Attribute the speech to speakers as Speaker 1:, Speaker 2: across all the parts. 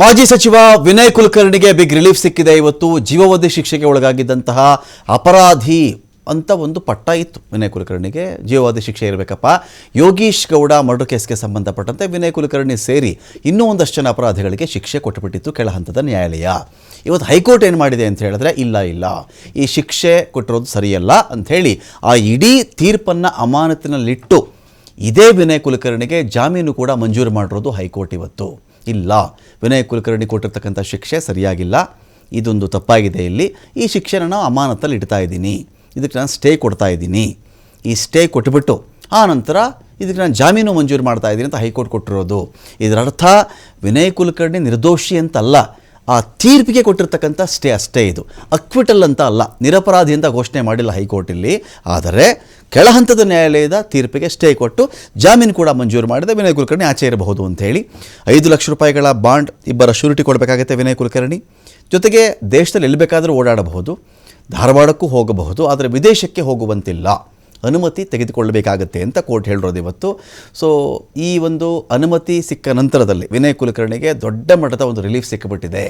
Speaker 1: ಮಾಜಿ ಸಚಿವ Vinay ಕುಲಕರ್ಣಿಗೆ big relief ಸಿಕ್ಕಿದೆ. ಇವತ್ತು ಜೀವಾವಧಿ ಶಿಕ್ಷೆಗೆ ಒಳಗಾಗಿದ್ದಂತಹ ಅಪರಾಧಿ ಅಂತ ಒಂದು ಪಟ್ಟ ಇತ್ತು. ವಿನಯ್ ಕುಲಕರ್ಣಿಗೆ ಜೀವಾವಧಿ ಶಿಕ್ಷೆ ಇರಬೇಕಪ್ಪ. ಯೋಗೀಶ್ ಗೌಡ ಮರ್ಡರ್ ಕೇಸ್ಗೆ ಸಂಬಂಧಪಟ್ಟಂತೆ ವಿನಯ್ ಕುಲಕರ್ಣಿ ಸೇರಿ ಇನ್ನೂ ಒಂದಷ್ಟು ಜನ ಅಪರಾಧಿಗಳಿಗೆ ಶಿಕ್ಷೆ ಕೊಟ್ಟುಬಿಟ್ಟಿತ್ತು ಕೆಳ ಹಂತದ ನ್ಯಾಯಾಲಯ. ಇವತ್ತು ಹೈಕೋರ್ಟ್ ಏನು ಮಾಡಿದೆ ಅಂತ ಹೇಳಿದ್ರೆ, ಇಲ್ಲ ಈ ಶಿಕ್ಷೆ ಕೊಟ್ಟಿರೋದು ಸರಿಯಲ್ಲ ಅಂಥೇಳಿ ಆ ಇಡೀ ತೀರ್ಪನ್ನು ಅಮಾನತಿನಲ್ಲಿಟ್ಟು ಇದೇ ವಿನಯ್ ಕುಲಕರ್ಣಿಗೆ ಜಾಮೀನು ಕೂಡ ಮಂಜೂರು ಮಾಡಿರೋದು ಹೈಕೋರ್ಟ್ ಇವತ್ತು. ಇಲ್ಲ, ವಿನಯ್ ಕುಲಕರ್ಣಿ ಕೊಟ್ಟಿರ್ತಕ್ಕಂಥ ಶಿಕ್ಷೆ ಸರಿಯಾಗಿಲ್ಲ, ಇದೊಂದು ತಪ್ಪಾಗಿದೆ, ಇಲ್ಲಿ ಈ ಶಿಕ್ಷೆನ ನಾನು ಅಮಾನತಲ್ಲಿ ಇಡ್ತಾ ಇದ್ದೀನಿ, ಇದಕ್ಕೆ ನಾನು ಸ್ಟೇ ಕೊಡ್ತಾ ಇದ್ದೀನಿ, ಈ ಸ್ಟೇ ಕೊಟ್ಬಿಟ್ಟು ಆ ನಂತರ ಇದಕ್ಕೆ ನಾನು ಜಾಮೀನು ಮಂಜೂರು ಮಾಡ್ತಾ ಇದ್ದೀನಿ ಅಂತ ಹೈಕೋರ್ಟ್ ಕೊಟ್ಟಿರೋದು. ಇದರ ಅರ್ಥ ವಿನಯ್ ಕುಲಕರ್ಣಿ ನಿರ್ದೋಷಿ ಅಂತಲ್ಲ, ಆ ತೀರ್ಪಿಗೆ ಕೊಟ್ಟಿರ್ತಕ್ಕಂಥ ಸ್ಟೇ ಅಷ್ಟೇ. ಇದು ಅಕ್ವಿಟಲ್ ಅಂತ ಅಲ್ಲ, ನಿರಪರಾಧಿ ಅಂತ ಘೋಷಣೆ ಮಾಡಿಲ್ಲ ಹೈಕೋರ್ಟಲ್ಲಿ. ಆದರೆ ಕೆಳಹಂತದ ನ್ಯಾಯಾಲಯದ ತೀರ್ಪಿಗೆ ಸ್ಟೇ ಕೊಟ್ಟು ಜಾಮೀನು ಕೂಡ ಮಂಜೂರು ಮಾಡಿದೆ. ವಿನಯ್ ಕುಲಕರ್ಣಿ ಆಚೆ ಇರಬಹುದು ಅಂಥೇಳಿ 5 ಲಕ್ಷ ರೂಪಾಯಿಗಳ ಬಾಂಡ್, ಇಬ್ಬರ ಶ್ಯೂರಿಟಿ ಕೊಡಬೇಕಾಗುತ್ತೆ ವಿನಯ್ ಕುಲಕರ್ಣಿ. ಜೊತೆಗೆ ದೇಶದಲ್ಲಿ ಎಲ್ಲಿ ಬೇಕಾದರೂ ಓಡಾಡಬಹುದು, ಧಾರವಾಡಕ್ಕೂ ಹೋಗಬಹುದು, ಆದರೆ ವಿದೇಶಕ್ಕೆ ಹೋಗುವಂತಿಲ್ಲ, ಅನುಮತಿ ತೆಗೆದುಕೊಳ್ಳಬೇಕಾಗತ್ತೆ ಅಂತ ಕೋರ್ಟ್ ಹೇಳಿರೋದು ಇವತ್ತು. ಸೊ ಈ ಒಂದು ಅನುಮತಿ ಸಿಕ್ಕ ನಂತರದಲ್ಲಿ ವಿನಯ್ ಕುಲಕರ್ಣಿಗೆ ದೊಡ್ಡ ಮಟ್ಟದ ಒಂದು ರಿಲೀಫ್ ಸಿಕ್ಕಿಬಿಟ್ಟಿದೆ.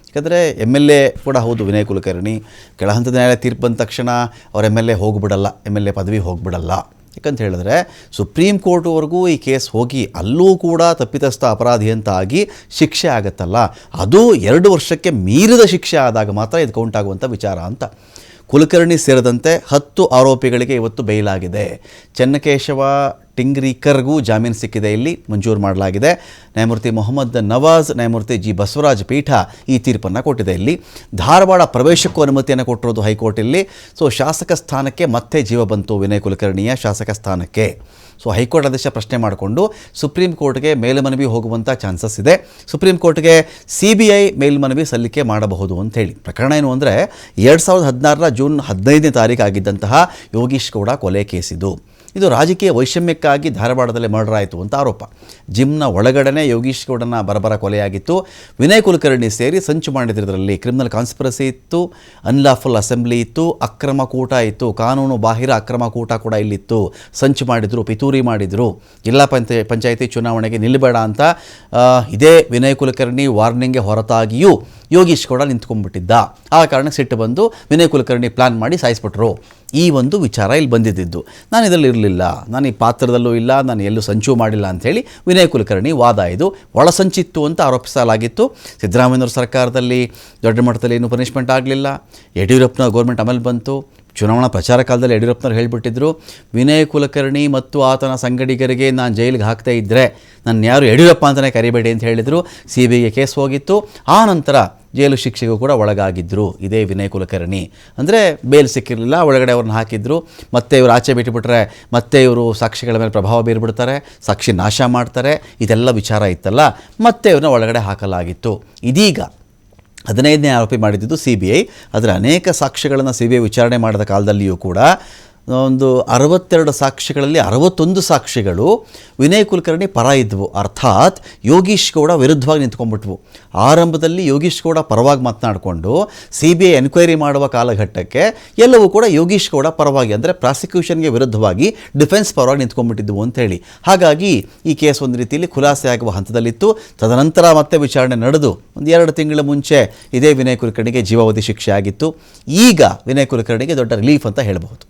Speaker 1: ಯಾಕಂದರೆ MLA ಕೂಡ ಹೌದು ವಿನಯ್ ಕುಲಕರ್ಣಿ. ಕೆಳಹಂತದ ನ್ಯಾಯಾಲಯ ತೀರ್ಪು ಬಂದ ತಕ್ಷಣ ಅವ್ರ MLA ಹೋಗಿಬಿಡಲ್ಲ, MLA ಪದವಿ ಹೋಗಿಬಿಡಲ್ಲ. ಯಾಕಂತ ಹೇಳಿದ್ರೆ ಸುಪ್ರೀಂ ಕೋರ್ಟ್ವರೆಗೂ ಈ ಕೇಸ್ ಹೋಗಿ ಅಲ್ಲೂ ಕೂಡ ತಪ್ಪಿತಸ್ಥ ಅಪರಾಧಿ ಅಂತ ಆಗಿ ಶಿಕ್ಷೆ ಆಗುತ್ತಲ್ಲ, ಅದು 2 ವರ್ಷಕ್ಕೆ ಮೀರಿದ ಶಿಕ್ಷೆ ಆದಾಗ ಮಾತ್ರ ಇದು ಕೌಂಟ್ ಆಗುವಂಥ ವಿಚಾರ ಅಂತ. ಕುಲಕರ್ಣಿ ಸೇರಿದಂತೆ 10 ಆರೋಪಿಗಳಿಗೆ ಇವತ್ತು ಬೈಲಾಗಿದೆ. ಚೆನ್ನಕೇಶವ ಟಿಂಗ್ರೀಕರ್ಗೂ ಜಾಮೀನು ಸಿಕ್ಕಿದೆ, ಇಲ್ಲಿ ಮಂಜೂರು ಮಾಡಲಾಗಿದೆ. ನ್ಯಾಯಮೂರ್ತಿ ಮೊಹಮ್ಮದ್ ನವಾಜ್, ನ್ಯಾಯಮೂರ್ತಿ ಜಿ ಬಸವರಾಜ್ ಪೀಠ ಈ ತೀರ್ಪನ್ನು ಕೊಟ್ಟಿದೆ. ಇಲ್ಲಿ ಧಾರವಾಡ ಪ್ರವೇಶಕ್ಕೂ ಅನುಮತಿಯನ್ನು ಕೊಟ್ಟಿರೋದು ಹೈಕೋರ್ಟಲ್ಲಿ. ಸೊ ಶಾಸಕ ಸ್ಥಾನಕ್ಕೆ ಮತ್ತೆ ಜೀವ ಬಂತು ವಿನಯ್ ಕುಲಕರ್ಣಿಯ ಶಾಸಕ ಸ್ಥಾನಕ್ಕೆ. ಸೊ ಹೈಕೋರ್ಟ್ ಆದೇಶ ಪ್ರಶ್ನೆ ಮಾಡಿಕೊಂಡು ಸುಪ್ರೀಂ ಕೋರ್ಟ್ಗೆ ಮೇಲ್ಮನವಿ ಹೋಗುವಂಥ ಚಾನ್ಸಸ್ ಇದೆ. ಸುಪ್ರೀಂ ಕೋರ್ಟ್ಗೆ CBI ಮೇಲ್ಮನವಿ ಸಲ್ಲಿಕೆ ಮಾಡಬಹುದು ಅಂಥೇಳಿ. ಪ್ರಕರಣ ಏನು ಅಂದರೆ 2016 ಜೂನ್ 15ನೇ ತಾರೀಕು ಆಗಿದ್ದಂತಹ ಯೋಗೀಶ್ ಗೌಡ ಕೊಲೆ ಕೇಸಿದು. ಇದು ರಾಜಕೀಯ ವೈಷಮ್ಯಕ್ಕಾಗಿ ಧಾರವಾಡದಲ್ಲಿ ಮರ್ಡರ್ ಆಯಿತು ಅಂತ ಆರೋಪ. ಜಿಮ್ನ ಒಳಗಡೆ ಯೋಗೀಶ್ ಗೌಡನ ಬರಬರ ಕೊಲೆಯಾಗಿತ್ತು. ವಿನಯ್ ಕುಲಕರ್ಣಿ ಸೇರಿ ಸಂಚು ಮಾಡಿದ್ರಲ್ಲಿ ಕ್ರಿಮಿನಲ್ ಕಾನ್ಸ್ಪಿರಸಿ ಇತ್ತು, ಅನ್ಲಾಫುಲ್ ಅಸೆಂಬ್ಲಿ ಇತ್ತು, ಅಕ್ರಮ ಕೂಟ ಇತ್ತು, ಕಾನೂನು ಬಾಹಿರ ಅಕ್ರಮ ಕೂಟ ಕೂಡ ಇಲ್ಲಿತ್ತು. ಸಂಚು ಮಾಡಿದರು, ಪಿತೂರಿ ಮಾಡಿದರು, ಜಿಲ್ಲಾ ಪಂಚಾಯಿತಿ ಚುನಾವಣೆಗೆ ನಿಲ್ಲಬೇಡ ಅಂತ ಇದೇ ವಿನಯ್ ಕುಲಕರ್ಣಿ ವಾರ್ನಿಂಗ್ಗೆ ಹೊರತಾಗಿಯೂ ಯೋಗೀಶ್ ಗೌಡ ನಿಂತ್ಕೊಂಡ್ಬಿಟ್ಟಿದ್ದ. ಆ ಕಾರಣಕ್ಕೆ ಸಿಟ್ಟು ಬಂದು ವಿನಯ್ ಕುಲಕರ್ಣಿ ಪ್ಲಾನ್ ಮಾಡಿ ಸಾಯಿಸ್ಬಿಟ್ರು. ಈ ಒಂದು ವಿಚಾರ ಇಲ್ಲಿ ಬಂದಿದ್ದು. ನಾನು ಇದರಲ್ಲಿ ಇರಲಿಲ್ಲ, ನಾನು ಈ ಪಾತ್ರದಲ್ಲೂ ಇಲ್ಲ, ನಾನು ಎಲ್ಲೂ ಸಂಚು ಮಾಡಿಲ್ಲ ಅಂಥೇಳಿ ವಿನಯ್ ಕುಲಕರ್ಣಿ ವಾದ. ಇದು ಒಳಸಂಚಿತ್ತು ಅಂತ ಆರೋಪಿಸಲಾಗಿತ್ತು. ಸಿದ್ದರಾಮಯ್ಯನವ್ರ ಸರ್ಕಾರದಲ್ಲಿ ದೊಡ್ಡ ಮಟ್ಟದಲ್ಲಿ ಏನೂ ಪನಿಷ್ಮೆಂಟ್ ಆಗಲಿಲ್ಲ. ಯಡಿಯೂರಪ್ಪನ ಗೌರ್ಮೆಂಟ್ ಆಮೇಲೆ ಬಂತು. ಚುನಾವಣಾ ಪ್ರಚಾರ ಕಾಲದಲ್ಲಿ ಯಡಿಯೂರಪ್ಪನವ್ರು ಹೇಳಿಬಿಟ್ಟಿದ್ರು, ವಿನಯ್ ಕುಲಕರ್ಣಿ ಮತ್ತು ಆತನ ಸಂಗಡಿಗರಿಗೆ ನಾನು ಜೈಲಿಗೆ ಹಾಕ್ತಾ ಇದ್ದರೆ ನನ್ನ ಯಾರು ಯಡಿಯೂರಪ್ಪ ಅಂತಲೇ ಕರಿಬೇಡಿ ಅಂತ ಹೇಳಿದರು. CBIಗೆ ಕೇಸ್ ಹೋಗಿತ್ತು. ಆ ನಂತರ ಜೈಲು ಶಿಕ್ಷೆಗೂ ಕೂಡ ಒಳಗಾಗಿದ್ದರು ಇದೇ ವಿನಯ್ ಕುಲಕರ್ಣಿ. ಅಂದರೆ ಬೇಲ್ ಸಿಕ್ಕಿರಲಿಲ್ಲ, ಒಳಗಡೆ ಅವ್ರನ್ನ ಹಾಕಿದ್ರು. ಮತ್ತೆ ಇವರು ಆಚೆ ಬಿಟ್ಟುಬಿಟ್ರೆ ಮತ್ತೆ ಇವರು ಸಾಕ್ಷಿಗಳ ಮೇಲೆ ಪ್ರಭಾವ ಬೀರ್ಬಿಡ್ತಾರೆ, ಸಾಕ್ಷಿ ನಾಶ ಮಾಡ್ತಾರೆ, ಇದೆಲ್ಲ ವಿಚಾರ ಇತ್ತಲ್ಲ, ಮತ್ತೆ ಇವ್ರನ್ನ ಒಳಗಡೆ ಹಾಕಲಾಗಿತ್ತು. ಇದೀಗ 15ನೇ ಆರೋಪಿ ಮಾಡಿದ್ದು CBI. ಅದರ ಅನೇಕ ಸಾಕ್ಷ್ಯಗಳನ್ನು CBI ವಿಚಾರಣೆ ಮಾಡಿದ ಕಾಲದಲ್ಲಿಯೂ ಕೂಡ ಒಂದು 62 ಸಾಕ್ಷಿಗಳಲ್ಲಿ 61 ಸಾಕ್ಷಿಗಳು ವಿನಯ್ ಕುಲಕರ್ಣಿ ಪರ ಇದ್ವು. ಅರ್ಥಾತ್ ಯೋಗೀಶ್ ಗೌಡ ವಿರುದ್ಧವಾಗಿ ನಿಂತ್ಕೊಂಡ್ಬಿಟ್ವು. ಆರಂಭದಲ್ಲಿ ಯೋಗೀಶ್ ಗೌಡ ಪರವಾಗಿ ಮಾತನಾಡಿಕೊಂಡು CBI ಎನ್ಕ್ವೈರಿ ಮಾಡುವ ಕಾಲಘಟ್ಟಕ್ಕೆ ಎಲ್ಲವೂ ಕೂಡ ಯೋಗೀಶ್ ಗೌಡ ಪರವಾಗಿ, ಅಂದರೆ ಪ್ರಾಸಿಕ್ಯೂಷನ್ಗೆ ವಿರುದ್ಧವಾಗಿ ಡಿಫೆನ್ಸ್ ಪರವಾಗಿ ನಿಂತ್ಕೊಂಡ್ಬಿಟ್ಟಿದ್ವು ಅಂಥೇಳಿ. ಹಾಗಾಗಿ ಈ ಕೇಸ್ ಒಂದು ರೀತಿಯಲ್ಲಿ ಖುಲಾಸೆ ಆಗುವ ಹಂತದಲ್ಲಿತ್ತು. ತದನಂತರ ಮತ್ತೆ ವಿಚಾರಣೆ ನಡೆದು ಒಂದು 2 ತಿಂಗಳ ಮುಂಚೆ ಇದೇ ವಿನಯ್ ಕುಲಕರ್ಣಿಗೆ ಜೀವಾವಧಿ ಶಿಕ್ಷೆ ಆಗಿತ್ತು. ಈಗ ವಿನಯ್ ಕುಲಕರ್ಣಿಗೆ ದೊಡ್ಡ ರಿಲೀಫ್ ಅಂತ ಹೇಳಬಹುದು.